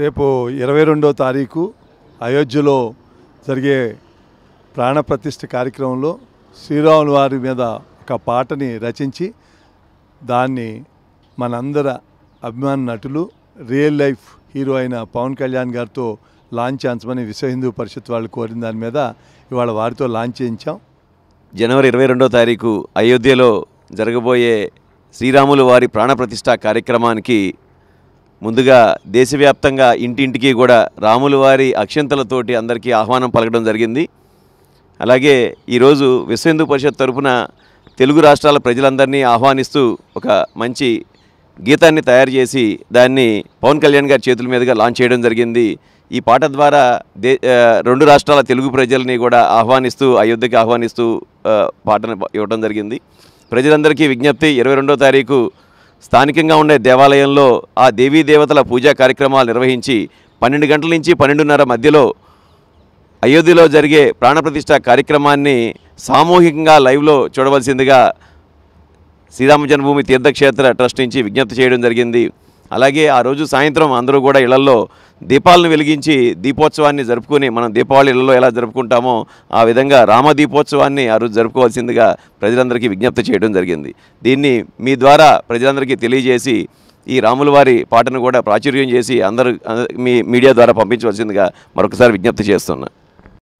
రేపు 22వ తారీఖు అయోధ్యలో జరిగే ప్రాణప్రతిష్ఠ కార్యక్రమంలో శ్రీరాముల వారి మీద ఒక పాటని రచించి దాన్ని మనందరి అభిమాన నటులు రియల్ లైఫ్ హీరో అయిన పవన్ కళ్యాణ్ గారితో లాంచ్ చేయించమని విశ్వ హిందూ పరిషత్ వాళ్ళు కోరిన దాని మీద ఇవాళ వారితో లాంచ్ చేయించాం. జనవరి 22వ తారీఖు అయోధ్యలో జరగబోయే శ్రీరాములు వారి ప్రాణప్రతిష్ఠ కార్యక్రమానికి ముందుగా దేశవ్యాప్తంగా ఇంటింటికి కూడా రాములు వారి అక్షంతలతోటి అందరికీ ఆహ్వానం పలకడం జరిగింది. అలాగే ఈరోజు విశ్వ హిందూ పరిషత్ తరఫున తెలుగు రాష్ట్రాల ప్రజలందరినీ ఆహ్వానిస్తూ ఒక మంచి గీతాన్ని తయారు చేసి దాన్ని పవన్ కళ్యాణ్ గారి చేతుల మీదుగా లాంచ్ చేయడం జరిగింది. ఈ పాట ద్వారా రెండు రాష్ట్రాల తెలుగు ప్రజల్ని కూడా ఆహ్వానిస్తూ అయోధ్యకి ఆహ్వానిస్తూ పాటను ఇవ్వడం జరిగింది. ప్రజలందరికీ విజ్ఞప్తి, 22వ తారీఖు స్థానికంగా ఉండే దేవాలయంలో ఆ దేవీ దేవతల పూజా కార్యక్రమాలు నిర్వహించి 12 గంటల నుంచి 12:30 మధ్యలో అయోధ్యలో జరిగే ప్రాణప్రతిష్ఠ కార్యక్రమాన్ని సామూహికంగా లైవ్లో చూడవలసిందిగా శ్రీరామ జన్మభూమి తీర్థక్షేత్ర ట్రస్ట్ నుంచి విజ్ఞప్తి చేయడం జరిగింది. అలాగే ఆ రోజు సాయంత్రం అందరూ కూడా ఇళ్లలో దీపాలను వెలిగించి దీపోత్సవాన్ని జరుపుకుని మనం దీపావళి ఇళ్లలో ఎలా జరుపుకుంటామో ఆ విధంగా రామ దీపోత్సవాన్ని ఆ రోజు జరుపుకోవాల్సిందిగా ప్రజలందరికీ విజ్ఞప్తి చేయడం జరిగింది. దీన్ని మీ ద్వారా ప్రజలందరికీ తెలియజేసి ఈ రాముల వారి పాటను కూడా ప్రాచుర్యం చేసి అందరూ మీ మీడియా ద్వారా పంపించవలసిందిగా మరొకసారి విజ్ఞప్తి చేస్తున్నా.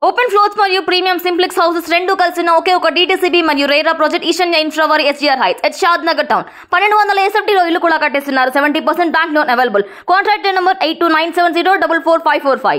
ఓపెన్ ఫ్లోర్స్ మరియు ప్రీమియం సింప్లెక్స్ హౌసెస్ రెండు కలిసిన ఒకే ఒక DTCB మరియు రేరా ప్రాజెక్ట్ ఈశాన్య ఇన్ఫ్రా వారి SGR heights at Shad Nagar town 1200 SFT లో ఇల్లు కూడా కట్టేస్తున్నారు. 70% bank loan available. Contract number 8297044545.